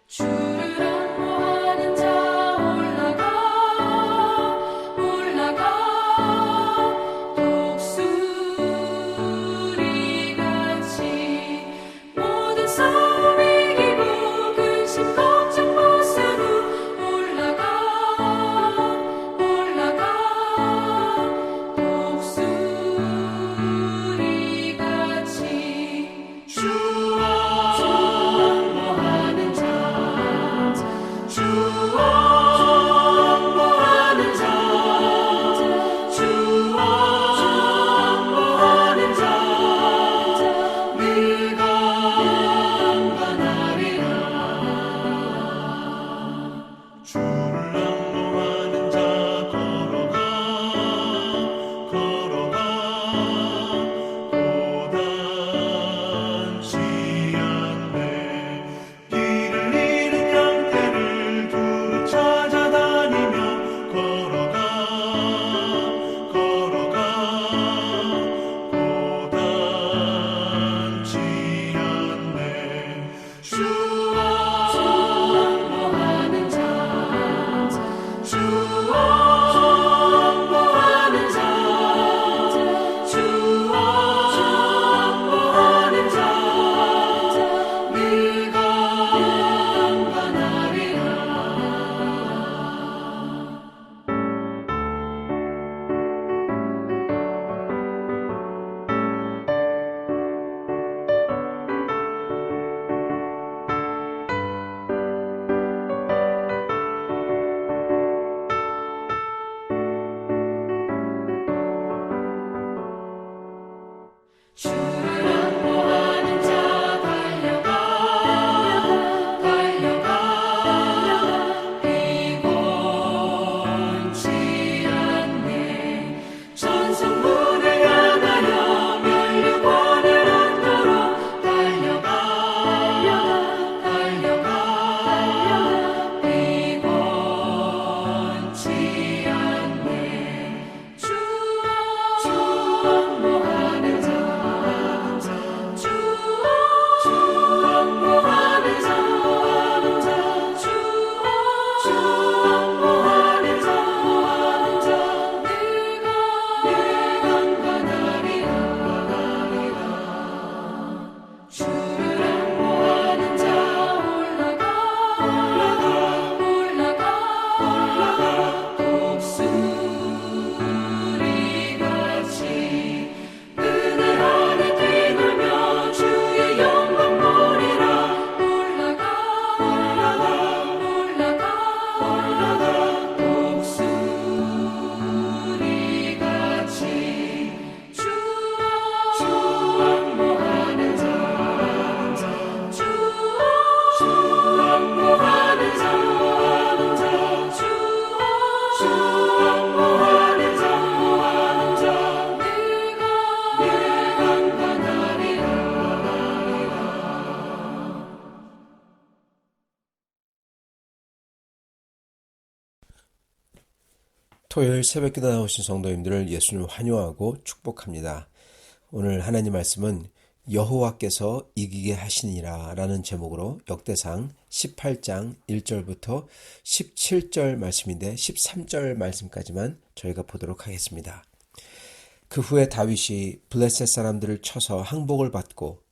주를 안보하는 자 올라가 올라가 독수리같이 모든 싸움 이기고 근심 걱정 무서워 올라가 올라가 독수리같이 주안보하는 자 주안보하는 자 주안보하는 자 네가 안전하리라. 주를 안보하는 자 걸어가 걸어가 고단치 않네. 길을 잃은 양떼를 두루 찾아다니며 걸어가 걸어가 고단치 않네. 주안보하는 자 주안보하는 자 주안보하는 자 네가 안전하리라. 주를 안보하는 자 달려가 달려가 비곤치 않네. 전성문을 향하여 면류관을 얻도록 달려가 달려가 비곤치 않네. 주안보하는 자 주안보하는 자 주안보하는 자 네가 안전하리라. 주를 안보하는 자 올라가 독수리같이 그늘 아래 뛰놀며 주의 영광 보리라. 올라가 독수리같이 주안보하는 자 주안보하는 자 주안보하는 자 네가 안전하리라. 토요일 새벽기도 나오신 성도님들을 예수님 환영하고 축복합니다. 오늘 하나님 말씀은 여호와께서 이기게 하시니라 라는 제목으로 역대상 18장 1절부터 17절 말씀인데 13절 말씀까지만 저희가 보도록 하겠습니다. 그 후에 다윗이 블레셋 사람들을 쳐서 항복을 받고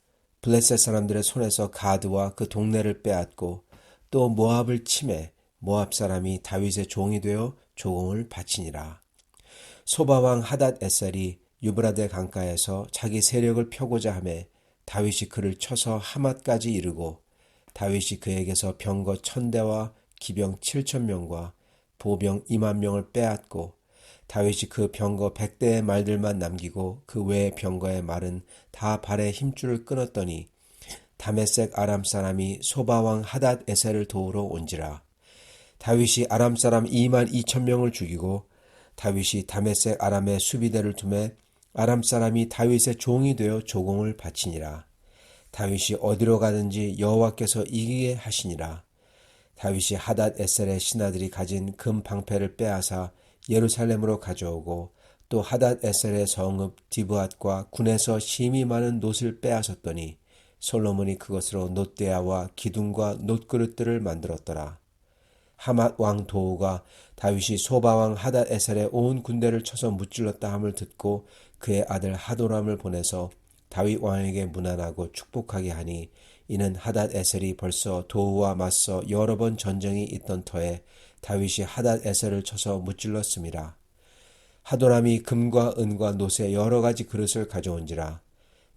블레셋 사람들의 손에서 가드와 그 동네를 빼앗고 또 모압을 치매 모압 사람이 다윗의 종이 되어 조공을 바치니라. 소바왕 하닷 에셀이 유브라데 강가에서 자기 세력을 펴고자 하매 다윗이 그를 쳐서 하맛까지 이르고 다윗이 그에게서 병거 1000대와 기병 7000명과 보병 20000명을 빼앗고 다윗이 그 병거 100대의 말들만 남기고 그 외의 병거의 말은 다 발에 힘줄을 끊었더니 다메섹 아람 사람이 소바왕 하닷 에셀을 도우러 온지라. 다윗이 아람 사람 22,000명을 죽이고 다윗이 다메섹 아람의 수비대를 두매 아람 사람이 다윗의 종이 되어 조공을 바치니라. 다윗이 어디로 가든지 여호와께서 이기게 하시니라. 다윗이 하닷 에셀의 신하들이 가진 금 방패를 빼앗아 예루살렘으로 가져오고 또 하닷 에셀의 성읍 디브앗과 군에서 심히 많은 놋을 빼앗았더니 솔로몬이 그것으로 놋대야와 기둥과 놋그릇들을 만들었더라. 하맛 왕 도우가 다윗이 소바 왕 하닷 에셀의 온 군대를 쳐서 무찔렀다 함을 듣고 그의 아들 하도람을 보내서 다윗 왕에게 문안하고 축복하게 하니 이는 하닷 에셀이 벌써 도우와 맞서 여러 번 전쟁이 있던 터에 다윗이 하닷 에셀을 쳐서 무찔렀음이라. 하도람이 금과 은과 놋의 여러 가지 그릇을 가져온지라.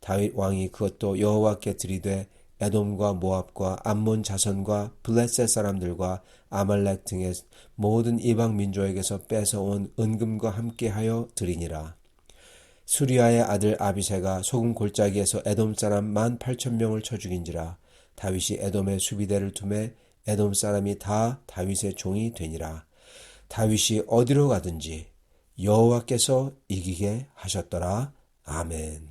다윗 왕이 그것도 여호와께 드리되 에돔과 모압과 암몬 자손과 블레셋 사람들과 아말렉 등의 모든 이방 민족에게서 뺏어온 은금과 함께하여 드리니라. 수리아의 아들 아비새가 소금 골짜기에서 에돔 사람 18,000명을 쳐 죽인지라. 다윗이 에돔의 수비대를 두매 에돔 사람이 다 다윗의 종이 되니라. 다윗이 어디로 가든지 여호와께서 이기게 하셨더라. 아멘.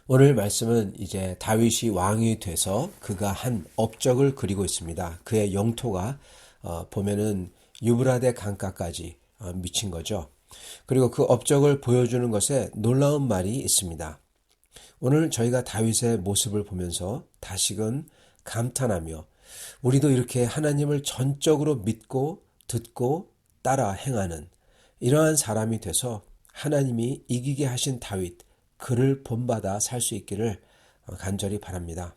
오늘 말씀은 이제 다윗이 왕이 돼서 그가 한 업적을 그리고 있습니다. 그의 영토가 보면은 유브라데 강가까지 미친 거죠. 그리고 그 업적을 보여주는 것에 놀라운 말이 있습니다. 오늘 저희가 다윗의 모습을 보면서 다시금 감탄하며 우리도 이렇게 하나님을 전적으로 믿고 듣고 따라 행하는 이러한 사람이 돼서 하나님이 이기게 하신 다윗, 그를 본받아 살 수 있기를 간절히 바랍니다.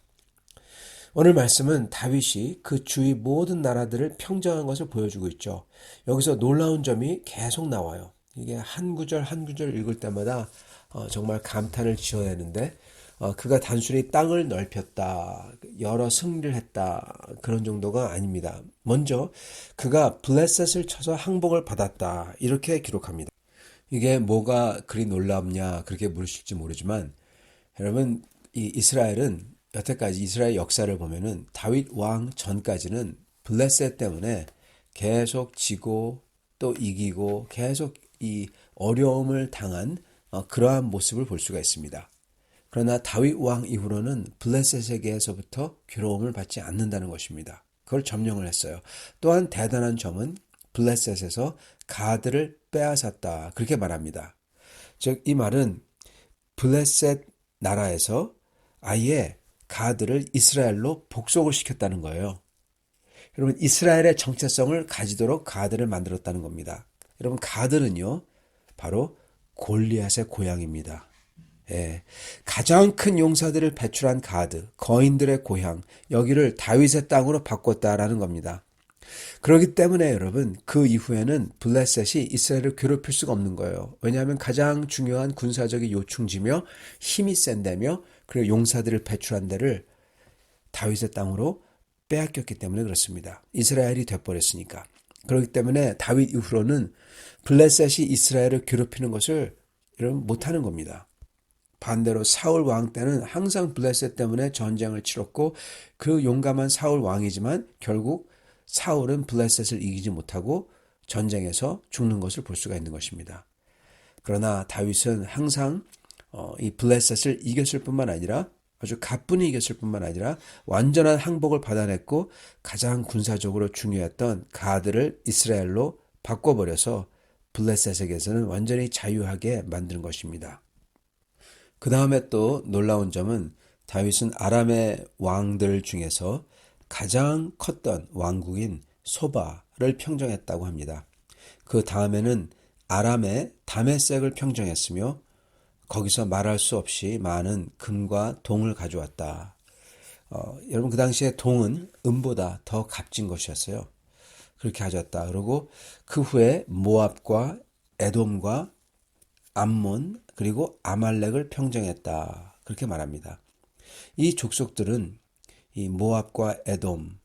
오늘 말씀은 다윗이 그 주위 모든 나라들을 평정한 것을 보여주고 있죠. 여기서 놀라운 점이 계속 나와요. 이게 한 구절 한 구절 읽을 때마다 정말 감탄을 지어야 하는데 그가 단순히 땅을 넓혔다, 여러 승리를 했다 그런 정도가 아닙니다. 먼저 그가 블레셋을 쳐서 항복을 받았다 이렇게 기록합니다. 이게 뭐가 그리 놀랍냐 그렇게 물으실지 모르지만 여러분 이 이스라엘은 여태까지 이스라엘 역사를 보면은 다윗 왕 전까지는 블레셋 때문에 계속 지고 또 이기고 계속 이 어려움을 당한 그러한 모습을 볼 수가 있습니다. 그러나 다윗 왕 이후로는 블레셋에게서부터 괴로움을 받지 않는다는 것입니다. 그걸 점령을 했어요. 또한 대단한 점은 블레셋에서 가드를 빼앗았다 그렇게 말합니다. 즉 이 말은 블레셋 나라에서 아예 가드를 이스라엘로 복속을 시켰다는 거예요. 여러분 이스라엘의 정체성을 가지도록 가드를 만들었다는 겁니다. 여러분 가드는요 바로 골리앗의 고향입니다. 예, 가장 큰 용사들을 배출한 가드, 거인들의 고향, 여기를 다윗의 땅으로 바꿨다라는 겁니다. 그렇기 때문에 여러분 그 이후에는 블레셋이 이스라엘을 괴롭힐 수가 없는 거예요. 왜냐하면 가장 중요한 군사적인 요충지며 힘이 센 데며 그리고 용사들을 배출한 데를 다윗의 땅으로 빼앗겼기 때문에 그렇습니다. 이스라엘이 돼버렸으니까. 그렇기 때문에 다윗 이후로는 블레셋이 이스라엘을 괴롭히는 것을 여러분 못하는 겁니다. 반대로 사울 왕 때는 항상 블레셋 때문에 전쟁을 치렀고 그 용감한 사울 왕이지만 결국 사울은 블레셋을 이기지 못하고 전쟁에서 죽는 것을 볼 수가 있는 것입니다. 그러나 다윗은 항상 이 블레셋을 이겼을 뿐만 아니라 아주 가뿐히 이겼을 뿐만 아니라 완전한 항복을 받아냈고 가장 군사적으로 중요했던 가드를 이스라엘로 바꿔버려서 블레셋에게서는 완전히 자유하게 만든 것입니다. 그 다음에 또 놀라운 점은 다윗은 아람의 왕들 중에서 가장 컸던 왕국인 소바를 평정했다고 합니다. 그 다음에는 아람의 다메섹을 평정했으며 거기서 말할 수 없이 많은 금과 동을 가져왔다. 여러분 그 당시에 동은 은보다 더 값진 것이었어요. 그렇게 가져왔다. 그리고 그 후에 모압과 에돔과 암몬 그리고 아말렉을 평정했다. 그렇게 말합니다. 이 족속들은 이 모압과 에돔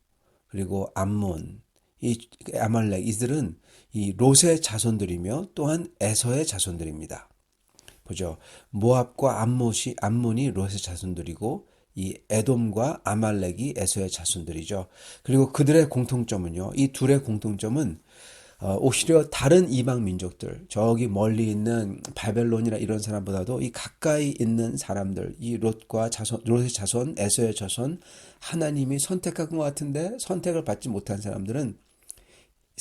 그리고 암몬, 이 아말렉 이들은 이 롯의 자손들이며 또한 에서의 자손들입니다. 보죠. 모압과 암몬이 롯의 자손들이고 이 에돔과 아말렉이 에서의 자손들이죠. 그리고 그들의 공통점은요. 이 둘의 공통점은 오히려 다른 이방 민족들, 저기 멀리 있는 바벨론이나 이런 사람보다도 이 가까이 있는 사람들, 이 롯의 자손, 에서의 자손, 하나님이 선택한 것 같은데 선택을 받지 못한 사람들은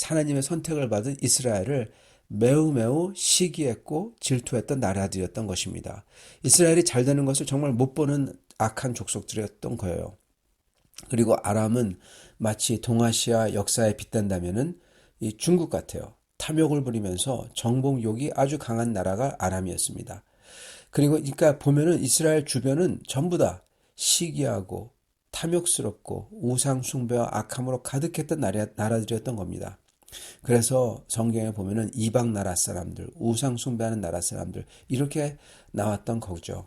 하나님의 선택을 받은 이스라엘을 매우 시기했고 질투했던 나라들이었던 것입니다. 이스라엘이 잘 되는 것을 정말 못 보는 악한 족속들이었던 거예요. 그리고 아람은 마치 동아시아 역사에 빗댄다면은 이 중국 같아요. 탐욕을 부리면서 정복욕이 아주 강한 나라가 아람이었습니다. 그리고 그러니까 보면은 이스라엘 주변은 전부 다 시기하고 탐욕스럽고 우상 숭배와 악함으로 가득했던 나라들이었던 겁니다. 그래서 성경에 보면은 이방 나라 사람들, 우상 숭배하는 나라 사람들 이렇게 나왔던 거죠.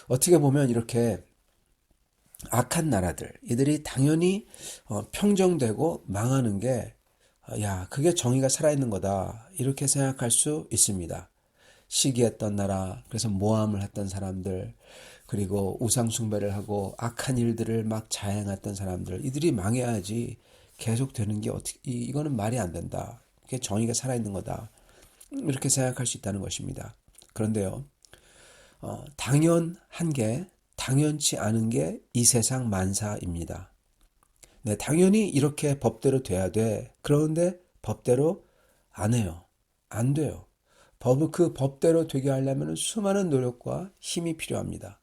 어떻게 보면 이렇게 악한 나라들, 이들이 당연히 평정되고 망하는 게 그게 정의가 살아있는 거다 이렇게 생각할 수 있습니다. 시기했던 나라, 그래서 모함을 했던 사람들, 그리고 우상 숭배를 하고 악한 일들을 막 자행했던 사람들, 이들이 망해야지 계속 되는 게 어떻게 이거는 말이 안 된다. 그게 정의가 살아있는 거다. 이렇게 생각할 수 있다는 것입니다. 그런데요, 당연한 게 당연치 않은 게 이 세상 만사입니다. 네, 당연히 이렇게 법대로 돼야 돼. 그런데 법대로 안 해요. 안 돼요. 그 법대로 되게 하려면 수많은 노력과 힘이 필요합니다.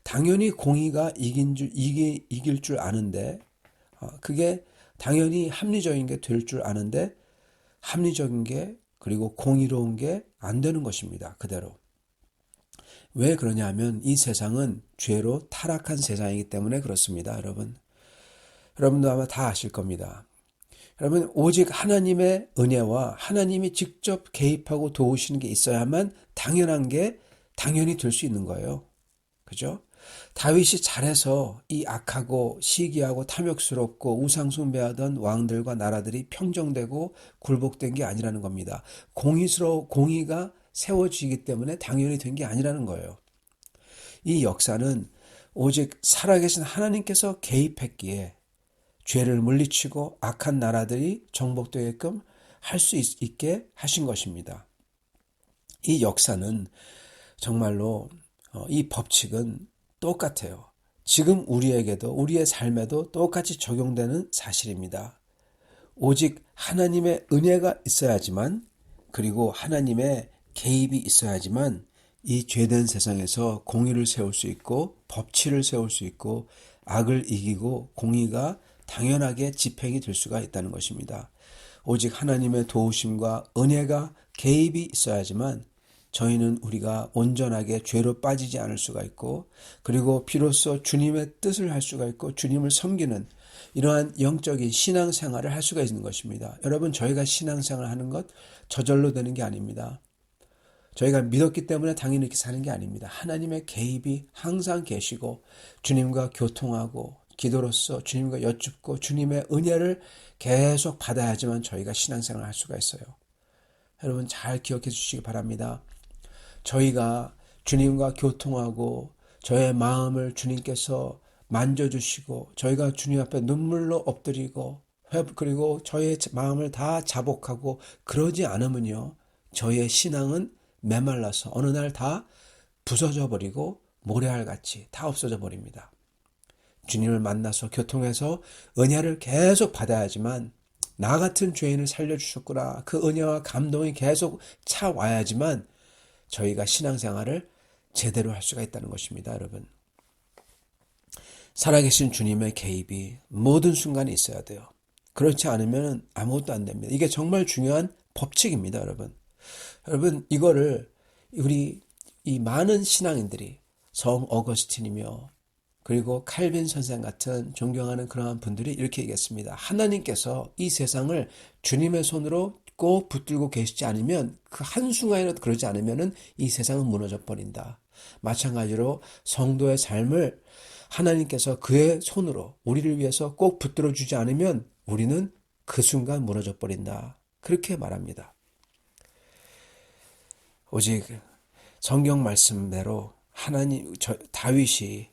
당연히 공의가 이길 줄 아는데, 그게 당연히 합리적인 게 될 줄 아는데, 합리적인 게, 그리고 공의로운 게 안 되는 것입니다. 그대로. 왜 그러냐면 이 세상은 죄로 타락한 세상이기 때문에 그렇습니다. 여러분도 아마 다 아실 겁니다. 여러분, 오직 하나님의 은혜와 하나님이 직접 개입하고 도우시는 게 있어야만 당연한 게 당연히 될 수 있는 거예요. 그죠? 다윗이 잘해서 이 악하고 시기하고 탐욕스럽고 우상숭배하던 왕들과 나라들이 평정되고 굴복된 게 아니라는 겁니다. 공의가 세워지기 때문에 당연히 된 게 아니라는 거예요. 이 역사는 오직 살아계신 하나님께서 개입했기에 죄를 물리치고 악한 나라들이 정복되게끔 할 수 있게 하신 것입니다. 이 역사는 정말로 이 법칙은 똑같아요. 지금 우리에게도 우리의 삶에도 똑같이 적용되는 사실입니다. 오직 하나님의 은혜가 있어야지만, 그리고 하나님의 개입이 있어야지만 이 죄된 세상에서 공의를 세울 수 있고 법치를 세울 수 있고 악을 이기고 공의가 당연하게 집행이 될 수가 있다는 것입니다. 오직 하나님의 도우심과 은혜가 개입이 있어야지만 저희는 우리가 온전하게 죄로 빠지지 않을 수가 있고, 그리고 비로소 주님의 뜻을 할 수가 있고 주님을 섬기는 이러한 영적인 신앙생활을 할 수가 있는 것입니다. 여러분, 저희가 신앙생활을 하는 것 저절로 되는 게 아닙니다. 저희가 믿었기 때문에 당연히 이렇게 사는 게 아닙니다. 하나님의 개입이 항상 계시고 주님과 교통하고 기도로서 주님과 여쭙고 주님의 은혜를 계속 받아야지만 저희가 신앙생활을 할 수가 있어요. 여러분, 잘 기억해 주시기 바랍니다. 저희가 주님과 교통하고 저의 마음을 주님께서 만져주시고 저희가 주님 앞에 눈물로 엎드리고 그리고 저의 마음을 다 자복하고 그러지 않으면요, 저의 신앙은 메말라서 어느 날 다 부서져 버리고 모래알같이 다 없어져 버립니다. 주님을 만나서 교통해서 은혜를 계속 받아야지만, 나 같은 죄인을 살려주셨구나, 그 은혜와 감동이 계속 차와야지만 저희가 신앙생활을 제대로 할 수가 있다는 것입니다. 여러분, 살아계신 주님의 개입이 모든 순간에 있어야 돼요. 그렇지 않으면 아무것도 안 됩니다. 이게 정말 중요한 법칙입니다. 여러분, 이거를 우리 이 많은 신앙인들이 성 어거스틴이며 그리고 칼빈 선생 같은 존경하는 그러한 분들이 이렇게 얘기했습니다. 하나님께서 이 세상을 주님의 손으로 꼭 붙들고 계시지 않으면, 그 한순간이라도 그러지 않으면 이 세상은 무너져 버린다. 마찬가지로 성도의 삶을 하나님께서 그의 손으로 우리를 위해서 꼭 붙들어 주지 않으면 우리는 그 순간 무너져 버린다. 그렇게 말합니다. 오직 성경 말씀대로 다윗이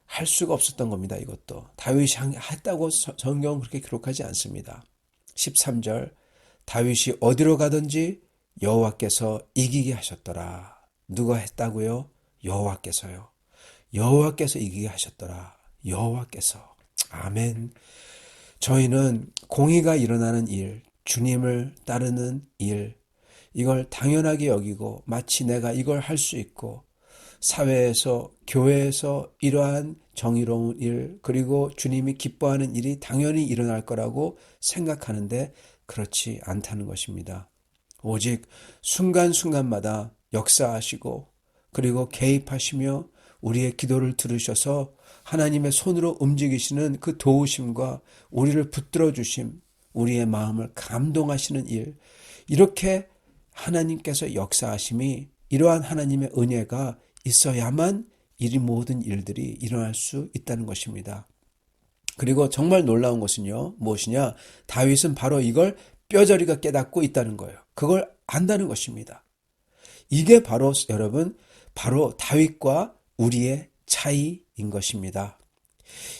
할 수가 없었던 겁니다. 이것도 다윗이 했다고 성경은 그렇게 기록하지 않습니다. 13절, 다윗이 어디로 가든지 여호와께서 이기게 하셨더라. 누가 했다고요? 여호와께서요. 여호와께서 이기게 하셨더라. 여호와께서. 아멘. 저희는 공의가 일어나는 일, 주님을 따르는 일, 이걸 당연하게 여기고 마치 내가 이걸 할 수 있고 사회에서, 교회에서 이러한 정의로운 일, 그리고 주님이 기뻐하는 일이 당연히 일어날 거라고 생각하는데 그렇지 않다는 것입니다. 오직 순간순간마다 역사하시고 그리고 개입하시며 우리의 기도를 들으셔서 하나님의 손으로 움직이시는 그 도우심과 우리를 붙들어 주심, 우리의 마음을 감동하시는 일, 이렇게 하나님께서 역사하심이, 이러한 하나님의 은혜가 있어야만 이 모든 일들이 일어날 수 있다는 것입니다. 그리고 정말 놀라운 것은요, 무엇이냐? 다윗은 바로 이걸 뼈저리가 깨닫고 있다는 거예요. 그걸 안다는 것입니다. 이게 바로 여러분, 바로 다윗과 우리의 차이인 것입니다.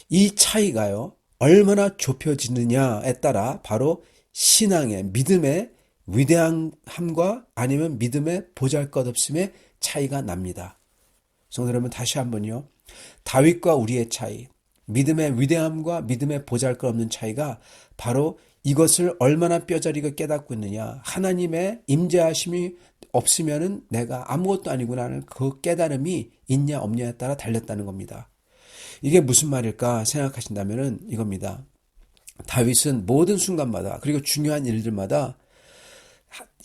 이 차이가요, 얼마나 좁혀지느냐에 따라 바로 신앙의, 믿음의 위대함과 아니면 믿음의 보잘것없음의 차이가 납니다. 성도 여러분, 다시 한번요. 다윗과 우리의 차이, 믿음의 위대함과 믿음의 보잘것없는 차이가 바로 이것을 얼마나 뼈저리게 깨닫고 있느냐. 하나님의 임재하심이 없으면은 내가 아무것도 아니구나 하는 그 깨달음이 있냐 없냐에 따라 달렸다는 겁니다. 이게 무슨 말일까 생각하신다면은 이겁니다. 다윗은 모든 순간마다, 그리고 중요한 일들마다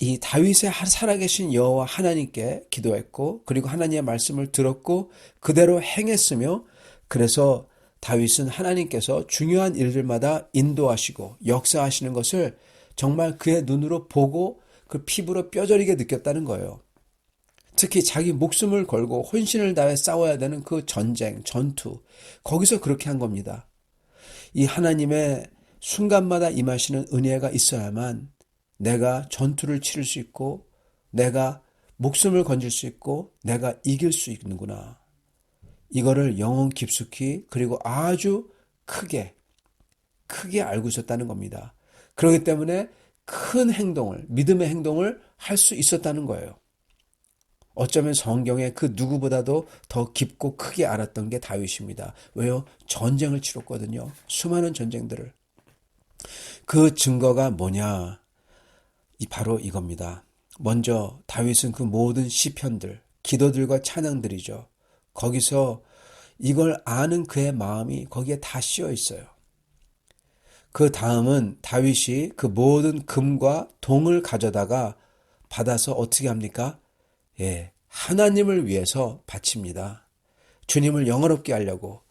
이 다윗의 살아계신 여호와 하나님께 기도했고, 그리고 하나님의 말씀을 들었고 그대로 행했으며, 그래서 다윗은 하나님께서 중요한 일들마다 인도하시고 역사하시는 것을 정말 그의 눈으로 보고 그 피부로 뼈저리게 느꼈다는 거예요. 특히 자기 목숨을 걸고 혼신을 다해 싸워야 되는 그 전쟁, 전투, 거기서 그렇게 한 겁니다. 이 하나님의 순간마다 임하시는 은혜가 있어야만 내가 전투를 치를 수 있고, 내가 목숨을 건질 수 있고, 내가 이길 수 있는구나. 이거를 영혼 깊숙이, 그리고 아주 크게 알고 있었다는 겁니다. 그렇기 때문에 큰 행동을, 믿음의 행동을 할 수 있었다는 거예요. 어쩌면 성경에 그 누구보다도 더 깊고 크게 알았던 게 다윗입니다. 왜요? 전쟁을 치렀거든요. 수많은 전쟁들을. 그 증거가 뭐냐? 바로 이겁니다. 먼저 다윗은 그 모든 시편들, 기도들과 찬양들이죠. 거기서 이걸 아는 그의 마음이 거기에 다 씌어 있어요. 그 다음은 다윗이 그 모든 금과 동을 가져다가 받아서 어떻게 합니까? 하나님을 위해서 바칩니다. 주님을 영화롭게 하려고.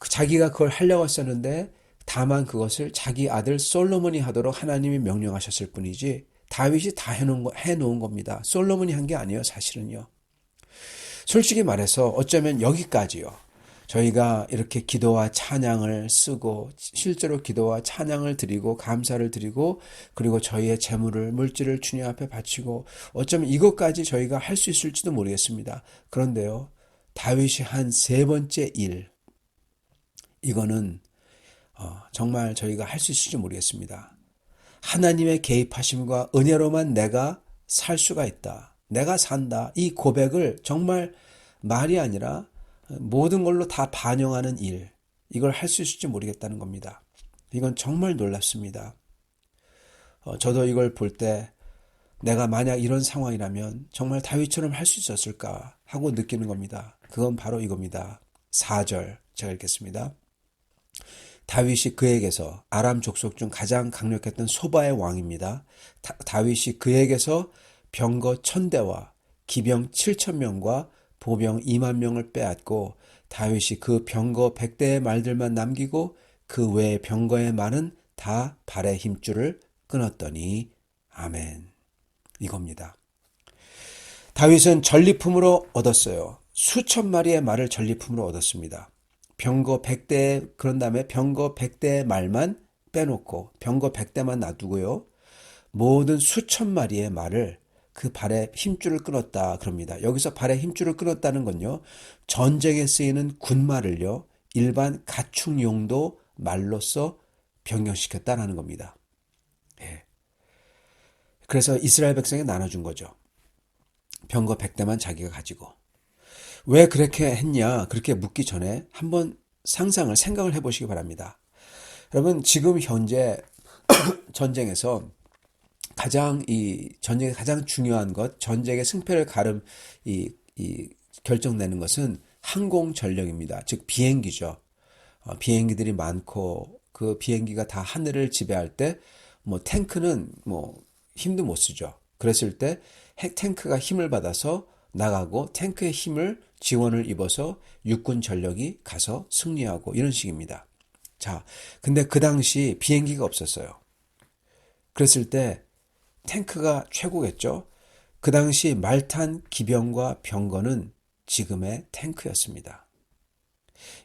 자기가 그걸 하려고 했었는데 다만 그것을 자기 아들 솔로몬이 하도록 하나님이 명령하셨을 뿐이지 다윗이 다 해놓은 겁니다. 솔로몬이 한 게 아니에요, 사실은요. 솔직히 말해서 어쩌면 여기까지요. 저희가 이렇게 기도와 찬양을 쓰고 실제로 기도와 찬양을 드리고 감사를 드리고 그리고 저희의 재물을 물질을 주님 앞에 바치고 어쩌면 이것까지 저희가 할 수 있을지도 모르겠습니다. 그런데요, 다윗이 한 세 번째 일, 이거는 정말 저희가 할 수 있을지 모르겠습니다. 하나님의 개입하심과 은혜로만 내가 살 수가 있다. 내가 산다. 이 고백을 정말 말이 아니라 모든 걸로 다 반영하는 일, 이걸 할 수 있을지 모르겠다는 겁니다. 이건 정말 놀랍습니다. 저도 이걸 볼 때 내가 만약 이런 상황이라면 정말 다윗처럼 할 수 있었을까 하고 느끼는 겁니다. 그건 바로 이겁니다. 4절 제가 읽겠습니다. 다윗이 그에게서, 아람 족속 중 가장 강력했던 소바의 왕입니다. 다윗이 그에게서 병거 1000대와 기병 7000명과 보병 2만 명을 빼앗고 다윗이 그 병거 100대의 말들만 남기고 그 외의 병거의 말은 다 발의 힘줄을 끊었더니 아멘. 이겁니다. 다윗은 전리품으로 얻었어요. 수천 마리의 말을 전리품으로 얻었습니다. 병거 100대, 그런 다음에 병거 100대의 말만 빼놓고 병거 100대만 놔두고요. 모든 수천 마리의 말을 그 발에 힘줄을 끊었다 그럽니다. 여기서 발에 힘줄을 끊었다는 건요, 전쟁에 쓰이는 군말을요, 일반 가축용도 말로써 변경시켰다라는 겁니다. 그래서 이스라엘 백성에 나눠준 거죠. 병거 100대만 자기가 가지고. 왜 그렇게 했냐, 그렇게 묻기 전에 한번 생각을 해보시기 바랍니다. 여러분, 지금 현재 전쟁에서 전쟁의 가장 중요한 것, 전쟁의 승패를 가름, 결정되는 것은 항공 전력입니다. 즉 비행기죠. 비행기들이 많고 그 비행기가 다 하늘을 지배할 때 뭐 탱크는 뭐 힘도 못 쓰죠. 그랬을 때 핵 탱크가 힘을 받아서 나가고 탱크의 힘을 지원을 입어서 육군 전력이 가서 승리하고 이런 식입니다. 자, 근데 그 당시 비행기가 없었어요. 그랬을 때 탱크가 최고겠죠. 그 당시 말탄 기병과 병거는 지금의 탱크였습니다.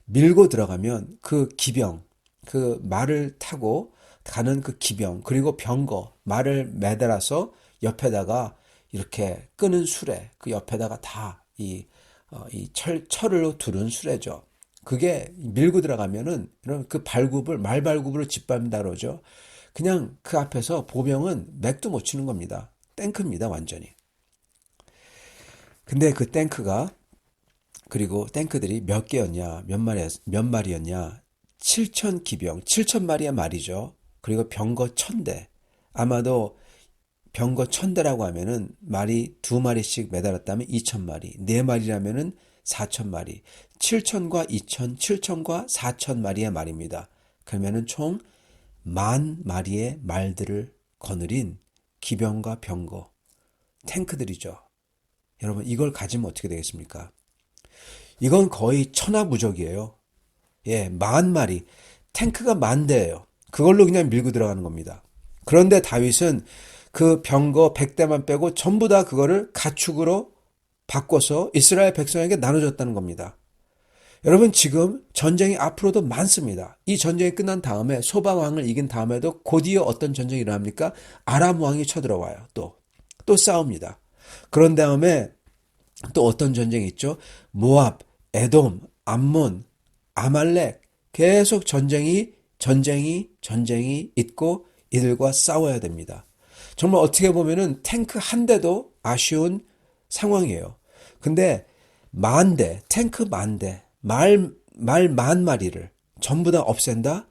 밀고 들어가면 그 기병, 그 말을 타고 가는 그 기병, 그리고 병거, 말을 매달아서 옆에다가 이렇게 끄는 수레, 그 옆에다가 다 철로 두른 수레죠. 그게 밀고 들어가면은 이런 그 발굽을, 말 발굽으로 짓밟는다 그러죠. 그냥 그 앞에서 보병은 맥도 못 치는 겁니다. 탱크입니다, 완전히. 근데 그 탱크가 그리고 탱크들이 몇 개였냐, 몇 마리였냐, 7천 기병, 7천 마리의 말이죠. 그리고 병거 1000대. 아마도 병거 1000대라고 하면은 말이 2마리씩 매달았다면 2000마리, 4마리라면은 4000마리, 7000과 2000, 7000과 4000마리의 말입니다. 그러면은 총 10,000마리의 말들을 거느린 기병과 병거, 탱크들이죠. 여러분, 이걸 가지면 어떻게 되겠습니까? 이건 거의 천하무적이에요. 예, 10,000마리. 탱크가 10,000대예요. 그걸로 그냥 밀고 들어가는 겁니다. 그런데 다윗은 그 병거 100대만 빼고 전부 다 그거를 가축으로 바꿔서 이스라엘 백성에게 나눠줬다는 겁니다. 여러분, 지금 전쟁이 앞으로도 많습니다. 이 전쟁이 끝난 다음에 소바 왕을 이긴 다음에도 곧이어 어떤 전쟁이 일어납니까? 아람 왕이 쳐들어와요. 또 싸웁니다. 그런 다음에 또 어떤 전쟁이 있죠? 모압, 에돔, 암몬, 아말렉, 계속 전쟁이 있고 이들과 싸워야 됩니다. 정말 어떻게 보면은 탱크 한 대도 아쉬운 상황이에요. 근데 10,000대, 탱크 10,000대, 말 10,000마리를 전부 다 없앤다?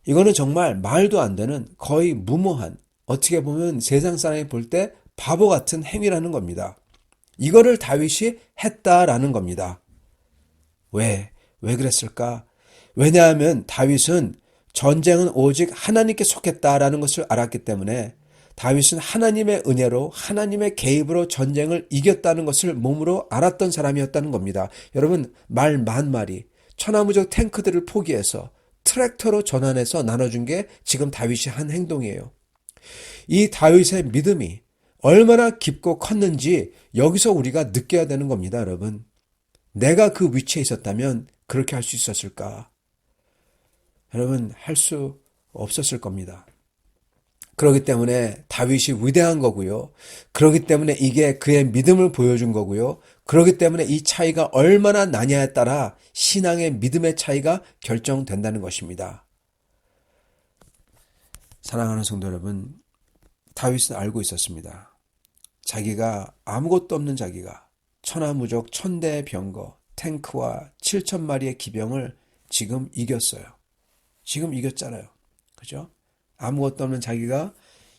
이거는 정말 말도 안 되는 거의 무모한, 어떻게 보면 세상 사람이 볼 때 바보 같은 행위라는 겁니다. 이거를 다윗이 했다라는 겁니다. 왜 그랬을까? 왜냐하면 다윗은 전쟁은 오직 하나님께 속했다라는 것을 알았기 때문에 다윗은 하나님의 은혜로 하나님의 개입으로 전쟁을 이겼다는 것을 몸으로 알았던 사람이었다는 겁니다. 여러분, 말 10,000마리, 천하무적 탱크들을 포기해서 트랙터로 전환해서 나눠준 게 지금 다윗이 한 행동이에요. 이 다윗의 믿음이 얼마나 깊고 컸는지 여기서 우리가 느껴야 되는 겁니다, 여러분. 내가 그 위치에 있었다면 그렇게 할 수 있었을까? 여러분, 할 수 없었을 겁니다. 그렇기 때문에 다윗이 위대한 거고요. 그렇기 때문에 이게 그의 믿음을 보여준 거고요. 그렇기 때문에 이 차이가 얼마나 나냐에 따라 신앙의 믿음의 차이가 결정된다는 것입니다. 사랑하는 성도 여러분, 다윗은 알고 있었습니다. 자기가 아무것도 없는 자기가 천하무적 1000대의 병거, 탱크와 7,000마리의 기병을 지금 이겼어요. 지금 이겼잖아요. 그죠? 아무것도 없는 자기가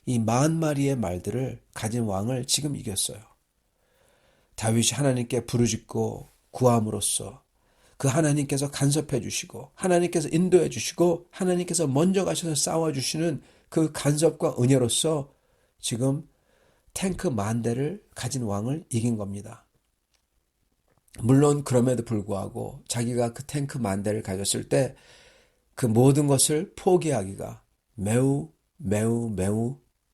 이 10,000마리의 말들을 가진 왕을 지금 이겼어요. 다윗이 하나님께 부르짖고 구함으로써 그 하나님께서 간섭해 주시고 하나님께서 인도해 주시고 하나님께서 먼저 가셔서 싸워주시는 그 간섭과 은혜로서 지금 탱크 10,000대를 가진 왕을 이긴 겁니다. 물론 그럼에도 불구하고 자기가 그 탱크 10,000대를 가졌을 때 그 모든 것을 포기하기가 매우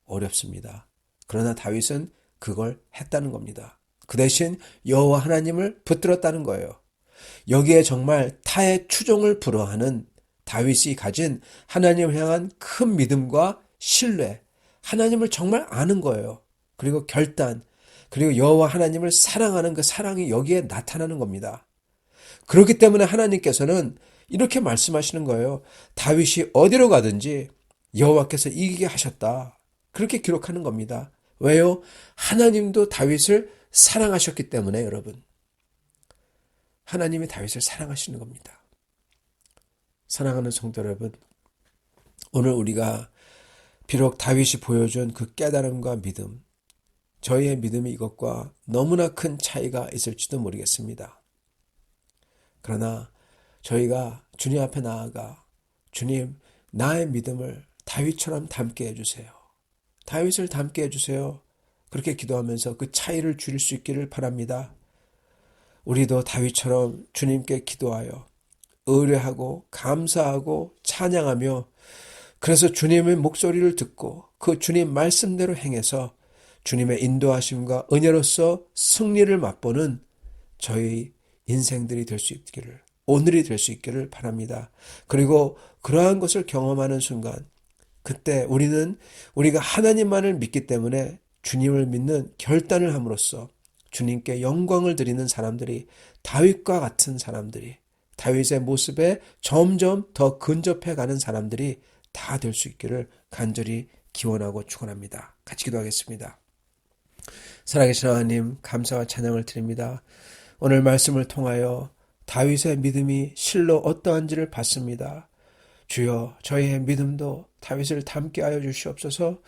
어렵습니다. 그러나 다윗은 그걸 했다는 겁니다. 그 대신 여호와 하나님을 붙들었다는 거예요. 여기에 정말 타의 추종을 불허하는 다윗이 가진 하나님을 향한 큰 믿음과 신뢰, 하나님을 정말 아는 거예요. 그리고 결단, 그리고 여호와 하나님을 사랑하는 그 사랑이 여기에 나타나는 겁니다. 그렇기 때문에 하나님께서는 이렇게 말씀하시는 거예요. 다윗이 어디로 가든지 여호와께서 이기게 하셨다. 그렇게 기록하는 겁니다. 왜요? 하나님도 다윗을 사랑하셨기 때문에 여러분. 하나님이 다윗을 사랑하시는 겁니다. 사랑하는 성도 여러분, 오늘 우리가 비록 다윗이 보여준 그 깨달음과 믿음, 저희의 믿음이 이것과 너무나 큰 차이가 있을지도 모르겠습니다. 그러나 저희가 주님 앞에 나아가 주님, 나의 믿음을 다윗처럼 닮게 해주세요. 다윗을 닮게 해주세요. 그렇게 기도하면서 그 차이를 줄일 수 있기를 바랍니다. 우리도 다윗처럼 주님께 기도하여 의뢰하고 감사하고 찬양하며 그래서 주님의 목소리를 듣고 그 주님 말씀대로 행해서 주님의 인도하심과 은혜로서 승리를 맛보는 저희 인생들이 될 수 있기를, 오늘이 될 수 있기를 바랍니다. 그리고 그러한 것을 경험하는 순간 그때 우리가 하나님만을 믿기 때문에 주님을 믿는 결단을 함으로써 주님께 영광을 드리는 사람들이, 다윗과 같은 사람들이, 다윗의 모습에 점점 더 근접해 가는 사람들이 다 될 수 있기를 간절히 기원하고 축원합니다. 같이 기도하겠습니다. 살아계신 하나님, 감사와 찬양을 드립니다. 오늘 말씀을 통하여 다윗의 믿음이 실로 어떠한지를 봤습니다. 주여, 저희의 믿음도 다윗을 닮게 하여 주시옵소서.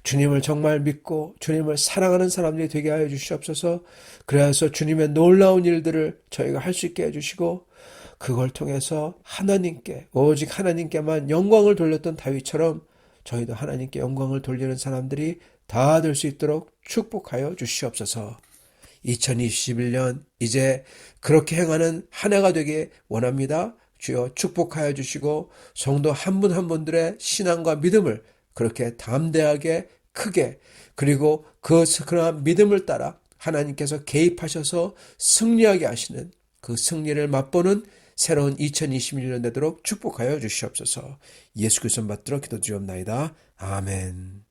주님을 정말 믿고 주님을 사랑하는 사람들이 되게 하여 주시옵소서. 그래서 주님의 놀라운 일들을 저희가 할 수 있게 해주시고 그걸 통해서 하나님께, 오직 하나님께만 영광을 돌렸던 다윗처럼 저희도 하나님께 영광을 돌리는 사람들이 다 될 수 있도록 축복하여 주시옵소서. 2021년 이제 그렇게 행하는 한 해가 되길 원합니다. 주여 축복하여 주시고 성도 한 분 한 분들의 신앙과 믿음을 그렇게 담대하게 크게, 그리고 그러한 믿음을 따라 하나님께서 개입하셔서 승리하게 하시는 그 승리를 맛보는 새로운 2021년 되도록 축복하여 주시옵소서. 예수 그리스도 받들어 기도드리옵나이다. 아멘.